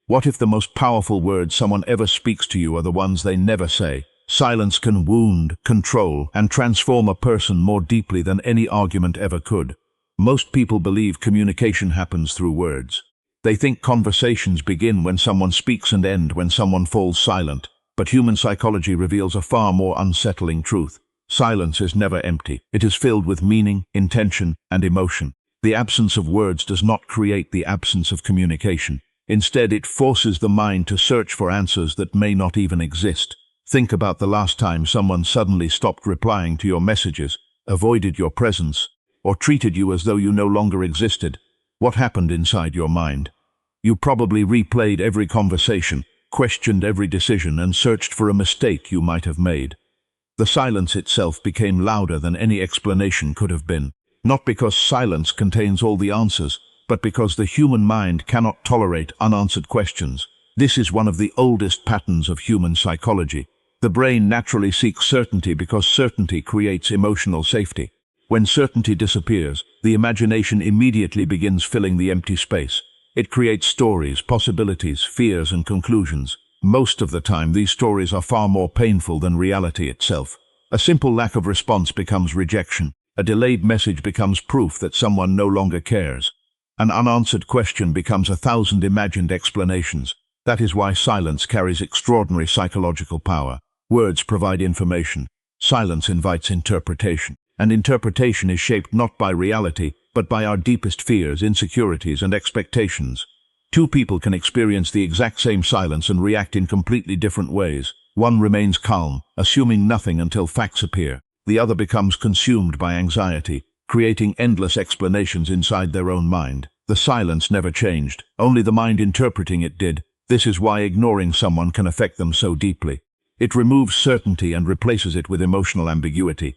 What if the most powerful words someone ever speaks to you are the ones they never say? Silence can wound, control, and transform a person more deeply than any argument ever could. Most people believe communication happens through words. They think conversations begin when someone speaks and end when someone falls silent. But human psychology reveals a far more unsettling truth. Silence is never empty. It is filled with meaning, intention, and emotion. The absence of words does not create the absence of communication. Instead, it forces the mind to search for answers that may not even exist. Think about the last time someone suddenly stopped replying to your messages, avoided your presence, or treated you as though you no longer existed. What happened inside your mind? You probably replayed every conversation, questioned every decision, and searched for a mistake you might have made. The silence itself became louder than any explanation could have been. Not because silence contains all the answers, but because the human mind cannot tolerate unanswered questions. This is one of the oldest patterns of human psychology. The brain naturally seeks certainty because certainty creates emotional safety. When certainty disappears, the imagination immediately begins filling the empty space. It creates stories, possibilities, fears, and conclusions. Most of the time, these stories are far more painful than reality itself. A simple lack of response becomes rejection. A delayed message becomes proof that someone no longer cares. An unanswered question becomes 1,000 imagined explanations. That is why silence carries extraordinary psychological power. Words provide information. Silence invites interpretation. And interpretation is shaped not by reality, but by our deepest fears, insecurities, and expectations. Two people can experience the exact same silence and react in completely different ways. One remains calm, assuming nothing until facts appear. The other becomes consumed by anxiety, creating endless explanations inside their own mind. The silence never changed, only the mind interpreting it did. This is why ignoring someone can affect them so deeply. It removes certainty and replaces it with emotional ambiguity.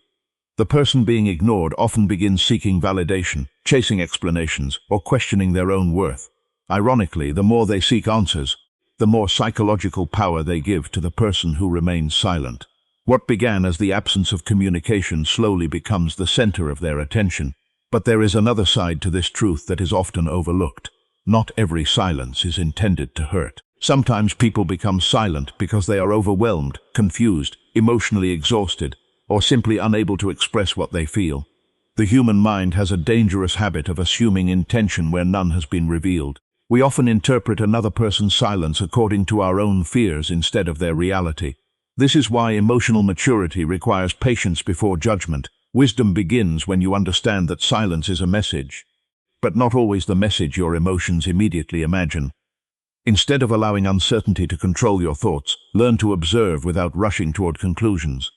The person being ignored often begins seeking validation, chasing explanations, or questioning their own worth. Ironically, the more they seek answers, the more psychological power they give to the person who remains silent. What began as the absence of communication slowly becomes the center of their attention. But there is another side to this truth that is often overlooked. Not every silence is intended to hurt. Sometimes people become silent because they are overwhelmed, confused, emotionally exhausted, or simply unable to express what they feel. The human mind has a dangerous habit of assuming intention where none has been revealed. We often interpret another person's silence according to our own fears instead of their reality. This is why emotional maturity requires patience before judgment. Wisdom begins when you understand that silence is a message, but not always the message your emotions immediately imagine. Instead of allowing uncertainty to control your thoughts, learn to observe without rushing toward conclusions.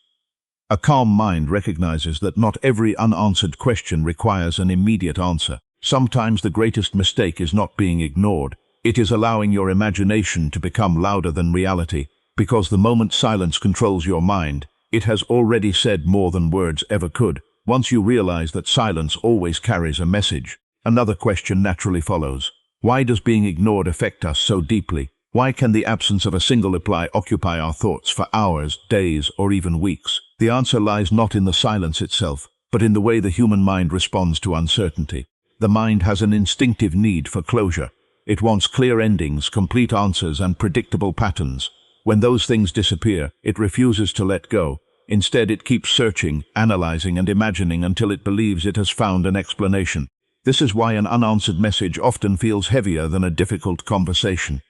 A calm mind recognizes that not every unanswered question requires an immediate answer. Sometimes the greatest mistake is not being ignored. It is allowing your imagination to become louder than reality, because the moment silence controls your mind, it has already said more than words ever could. Once you realize that silence always carries a message, another question naturally follows. Why does being ignored affect us so deeply? Why can the absence of a single reply occupy our thoughts for hours, days, or even weeks? The answer lies not in the silence itself, but in the way the human mind responds to uncertainty. The mind has an instinctive need for closure. It wants clear endings, complete answers, and predictable patterns. When those things disappear, it refuses to let go. Instead, it keeps searching, analyzing, and imagining until it believes it has found an explanation. This is why an unanswered message often feels heavier than a difficult conversation.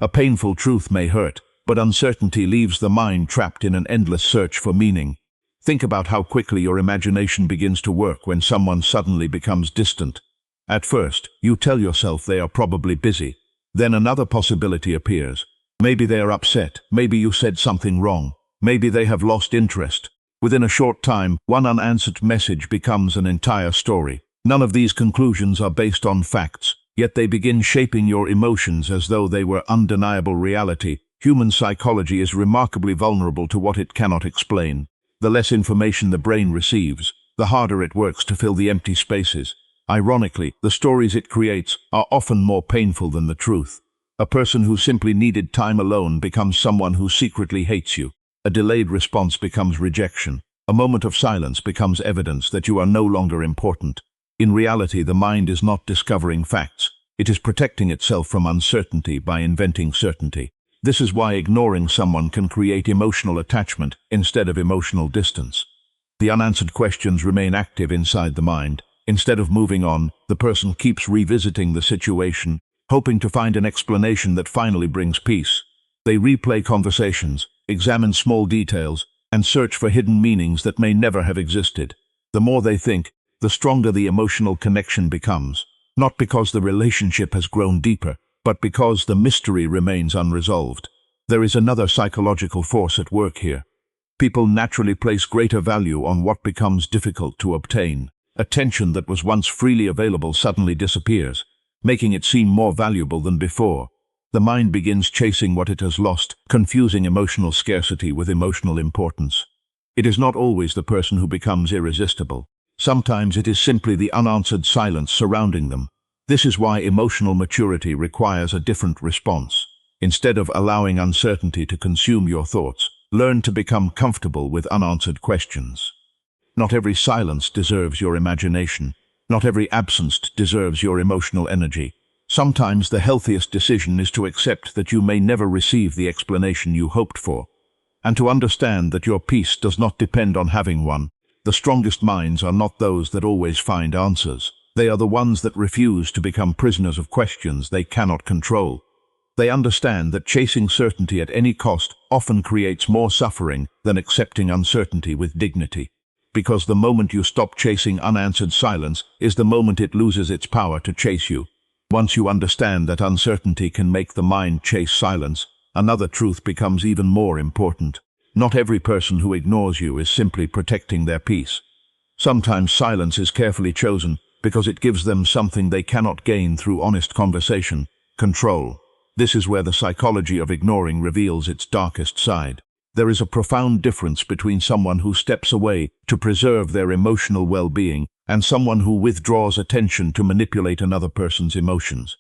A painful truth may hurt, but uncertainty leaves the mind trapped in an endless search for meaning. Think about how quickly your imagination begins to work when someone suddenly becomes distant. At first, you tell yourself they are probably busy. Then another possibility appears. Maybe they are upset, maybe you said something wrong, maybe they have lost interest. Within a short time, one unanswered message becomes an entire story. None of these conclusions are based on facts, yet they begin shaping your emotions as though they were undeniable reality. Human psychology is remarkably vulnerable to what it cannot explain. The less information the brain receives, the harder it works to fill the empty spaces. Ironically, the stories it creates are often more painful than the truth. A person who simply needed time alone becomes someone who secretly hates you. A delayed response becomes rejection. A moment of silence becomes evidence that you are no longer important. In reality, the mind is not discovering facts. It is protecting itself from uncertainty by inventing certainty. This is why ignoring someone can create emotional attachment instead of emotional distance. The unanswered questions remain active inside the mind. Instead of moving on, the person keeps revisiting the situation, hoping to find an explanation that finally brings peace. They replay conversations, examine small details, and search for hidden meanings that may never have existed. The more they think, the stronger the emotional connection becomes, not because the relationship has grown deeper, but because the mystery remains unresolved. There is another psychological force at work here. People naturally place greater value on what becomes difficult to obtain. Attention that was once freely available suddenly disappears, making it seem more valuable than before. The mind begins chasing what it has lost, confusing emotional scarcity with emotional importance. It is not always the person who becomes irresistible. Sometimes it is simply the unanswered silence surrounding them. This is why emotional maturity requires a different response. Instead of allowing uncertainty to consume your thoughts, learn to become comfortable with unanswered questions. Not every silence deserves your imagination. Not every absence deserves your emotional energy. Sometimes the healthiest decision is to accept that you may never receive the explanation you hoped for, and to understand that your peace does not depend on having one. The strongest minds are not those that always find answers. They are the ones that refuse to become prisoners of questions they cannot control. They understand that chasing certainty at any cost often creates more suffering than accepting uncertainty with dignity. Because the moment you stop chasing unanswered silence is the moment it loses its power to chase you. Once you understand that uncertainty can make the mind chase silence, another truth becomes even more important. Not every person who ignores you is simply protecting their peace. Sometimes silence is carefully chosen because it gives them something they cannot gain through honest conversation: control. This is where the psychology of ignoring reveals its darkest side. There is a profound difference between someone who steps away to preserve their emotional well-being and someone who withdraws attention to manipulate another person's emotions.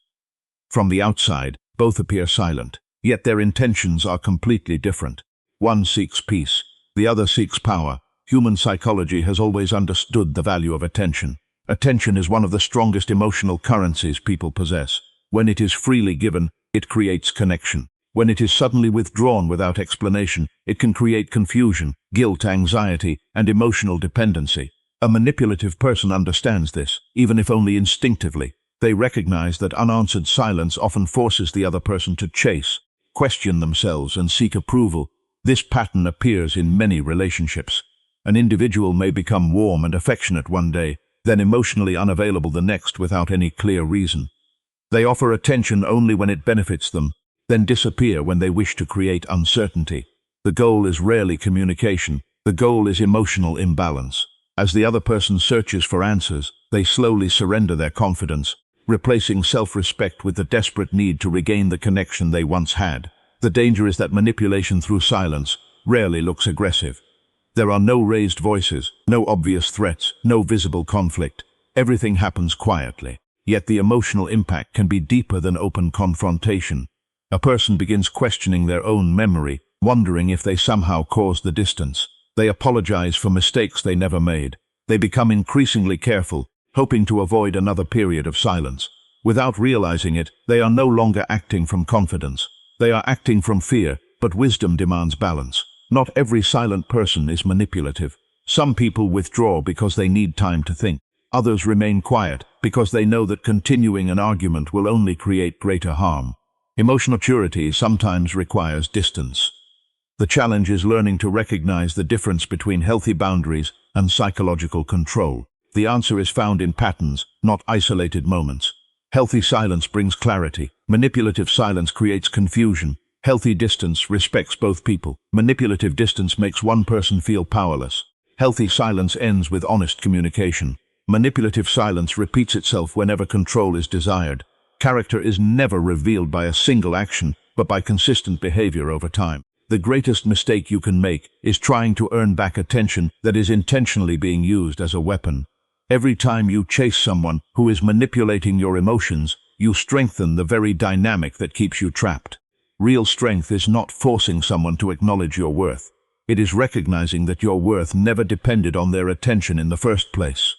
From the outside, both appear silent, yet their intentions are completely different. One seeks peace, the other seeks power. Human psychology has always understood the value of attention. Attention is one of the strongest emotional currencies people possess. When it is freely given, it creates connection. When it is suddenly withdrawn without explanation, it can create confusion, guilt, anxiety, and emotional dependency. A manipulative person understands this, even if only instinctively. They recognize that unanswered silence often forces the other person to chase, question themselves, and seek approval. This pattern appears in many relationships. An individual may become warm and affectionate one day, then emotionally unavailable the next without any clear reason. They offer attention only when it benefits them, then disappear when they wish to create uncertainty. The goal is rarely communication. The goal is emotional imbalance. As the other person searches for answers, they slowly surrender their confidence, replacing self-respect with the desperate need to regain the connection they once had. The danger is that manipulation through silence rarely looks aggressive. There are no raised voices, no obvious threats, no visible conflict. Everything happens quietly. Yet the emotional impact can be deeper than open confrontation. A person begins questioning their own memory, wondering if they somehow caused the distance. They apologize for mistakes they never made. They become increasingly careful, hoping to avoid another period of silence. Without realizing it, they are no longer acting from confidence. They are acting from fear, but wisdom demands balance. Not every silent person is manipulative. Some people withdraw because they need time to think. Others remain quiet because they know that continuing an argument will only create greater harm. Emotional maturity sometimes requires distance. The challenge is learning to recognize the difference between healthy boundaries and psychological control. The answer is found in patterns, not isolated moments. Healthy silence brings clarity. Manipulative silence creates confusion. Healthy distance respects both people. Manipulative distance makes one person feel powerless. Healthy silence ends with honest communication. Manipulative silence repeats itself whenever control is desired. Character is never revealed by a single action, but by consistent behavior over time. The greatest mistake you can make is trying to earn back attention that is intentionally being used as a weapon. Every time you chase someone who is manipulating your emotions, you strengthen the very dynamic that keeps you trapped. Real strength is not forcing someone to acknowledge your worth. It is recognizing that your worth never depended on their attention in the first place.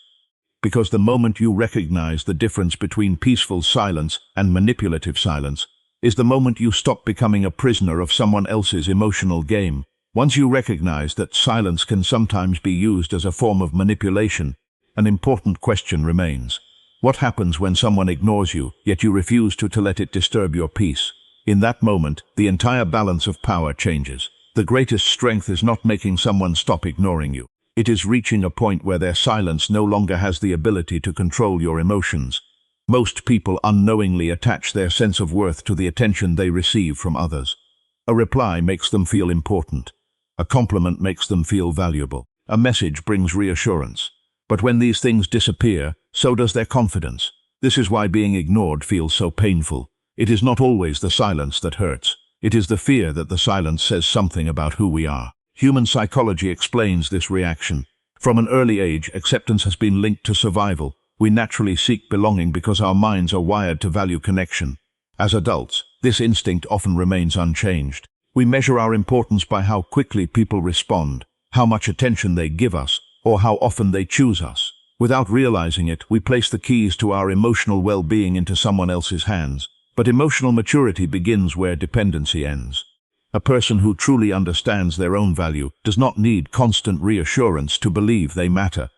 because the moment you recognize the difference between peaceful silence and manipulative silence is the moment you stop becoming a prisoner of someone else's emotional game. Once you recognize that silence can sometimes be used as a form of manipulation, an important question remains. What happens when someone ignores you, yet you refuse to let it disturb your peace? In that moment, the entire balance of power changes. The greatest strength is not making someone stop ignoring you. It is reaching a point where their silence no longer has the ability to control your emotions. Most people unknowingly attach their sense of worth to the attention they receive from others. A reply makes them feel important. A compliment makes them feel valuable. A message brings reassurance. But when these things disappear, so does their confidence. This is why being ignored feels so painful. It is not always the silence that hurts. It is the fear that the silence says something about who we are. Human psychology explains this reaction. From an early age, acceptance has been linked to survival. We naturally seek belonging because our minds are wired to value connection. As adults, this instinct often remains unchanged. We measure our importance by how quickly people respond, how much attention they give us, or how often they choose us. Without realizing it, we place the keys to our emotional well-being into someone else's hands. But emotional maturity begins where dependency ends. A person who truly understands their own value does not need constant reassurance to believe they matter.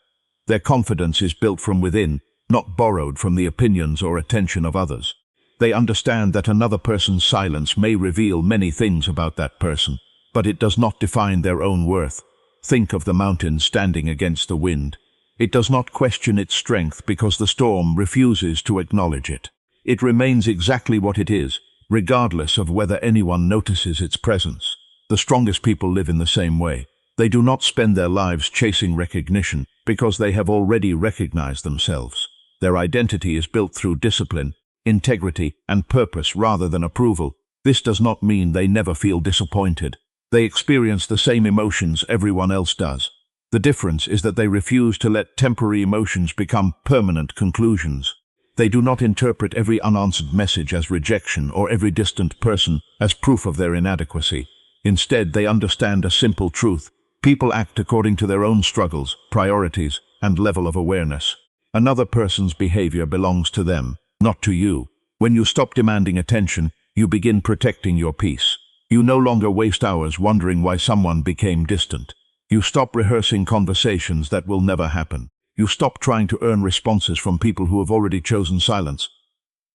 Their confidence is built from within, not borrowed from the opinions or attention of others. They understand that another person's silence may reveal many things about that person, but it does not define their own worth. Think of the mountain standing against the wind. It does not question its strength because the storm refuses to acknowledge it. It remains exactly what it is, regardless of whether anyone notices its presence. The strongest people live in the same way. They do not spend their lives chasing recognition because they have already recognized themselves. Their identity is built through discipline, integrity, and purpose rather than approval. This does not mean they never feel disappointed. They experience the same emotions everyone else does. The difference is that they refuse to let temporary emotions become permanent conclusions. They do not interpret every unanswered message as rejection or every distant person as proof of their inadequacy. Instead, they understand a simple truth. People act according to their own struggles, priorities, and level of awareness. Another person's behavior belongs to them, not to you. When you stop demanding attention, you begin protecting your peace. You no longer waste hours wondering why someone became distant. You stop rehearsing conversations that will never happen. You stop trying to earn responses from people who have already chosen silence.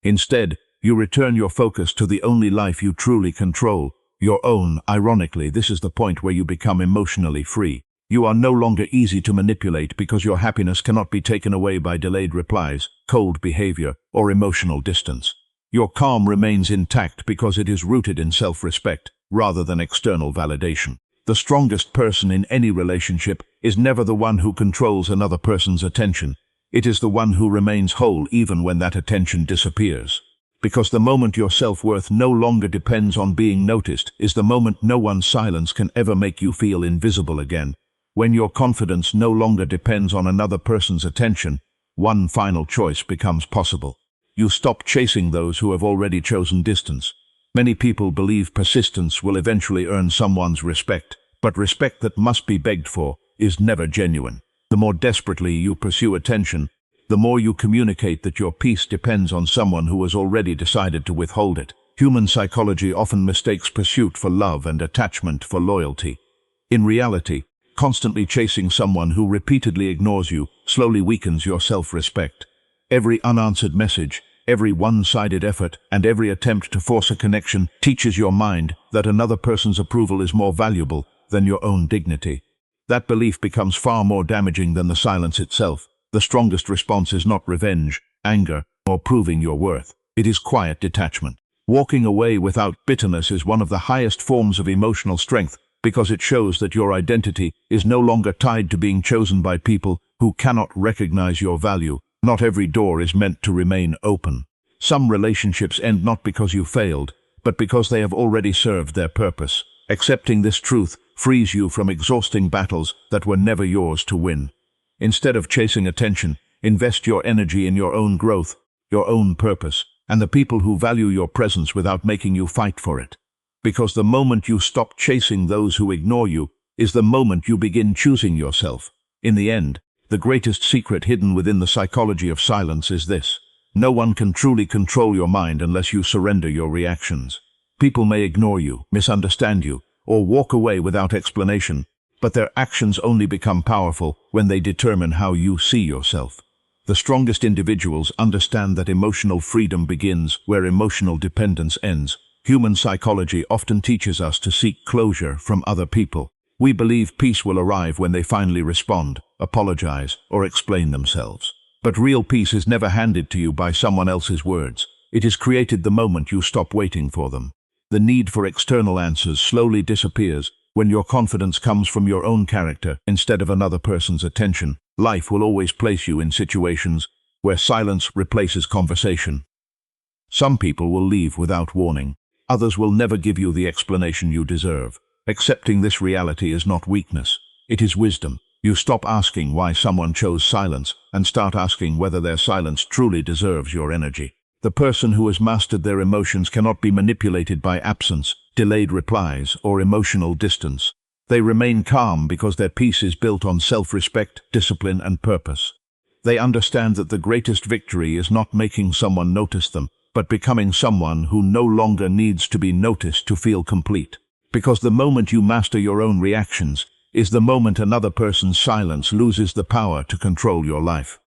Instead, you return your focus to the only life you truly control, your own. Ironically, this is the point where you become emotionally free. You are no longer easy to manipulate because your happiness cannot be taken away by delayed replies, cold behavior, or emotional distance. Your calm remains intact because it is rooted in self-respect rather than external validation. The strongest person in any relationship is never the one who controls another person's attention. It is the one who remains whole even when that attention disappears. Because the moment your self-worth no longer depends on being noticed is the moment no one's silence can ever make you feel invisible again. When your confidence no longer depends on another person's attention, one final choice becomes possible. You stop chasing those who have already chosen distance. Many people believe persistence will eventually earn someone's respect, but respect that must be begged for is never genuine. The more desperately you pursue attention, the more you communicate that your peace depends on someone who has already decided to withhold it. Human psychology often mistakes pursuit for love and attachment for loyalty. In reality, constantly chasing someone who repeatedly ignores you slowly weakens your self-respect. Every unanswered message, every one-sided effort, and every attempt to force a connection teaches your mind that another person's approval is more valuable than your own dignity. That belief becomes far more damaging than the silence itself. The strongest response is not revenge, anger, or proving your worth. It is quiet detachment. Walking away without bitterness is one of the highest forms of emotional strength because it shows that your identity is no longer tied to being chosen by people who cannot recognize your value. Not every door is meant to remain open. Some relationships end not because you failed, but because they have already served their purpose. Accepting this truth frees you from exhausting battles that were never yours to win. Instead of chasing attention, invest your energy in your own growth, your own purpose, and the people who value your presence without making you fight for it. Because the moment you stop chasing those who ignore you is the moment you begin choosing yourself. In the end, The greatest secret hidden within the psychology of silence is this: no one can truly control your mind unless you surrender your reactions. People may ignore you, misunderstand you, or walk away without explanation, but their actions only become powerful when they determine how you see yourself. The strongest individuals understand that emotional freedom begins where emotional dependence ends. Human psychology often teaches us to seek closure from other people. We believe peace will arrive when they finally respond, apologize, or explain themselves. But real peace is never handed to you by someone else's words. It is created the moment you stop waiting for them. The need for external answers slowly disappears when your confidence comes from your own character instead of another person's attention. Life will always place you in situations where silence replaces conversation. Some people will leave without warning. Others will never give you the explanation you deserve. Accepting this reality is not weakness, it is wisdom. You stop asking why someone chose silence and start asking whether their silence truly deserves your energy. The person who has mastered their emotions cannot be manipulated by absence, delayed replies, or emotional distance. They remain calm because their peace is built on self-respect, discipline, and purpose. They understand that the greatest victory is not making someone notice them, but becoming someone who no longer needs to be noticed to feel complete. Because the moment you master your own reactions is the moment another person's silence loses the power to control your life.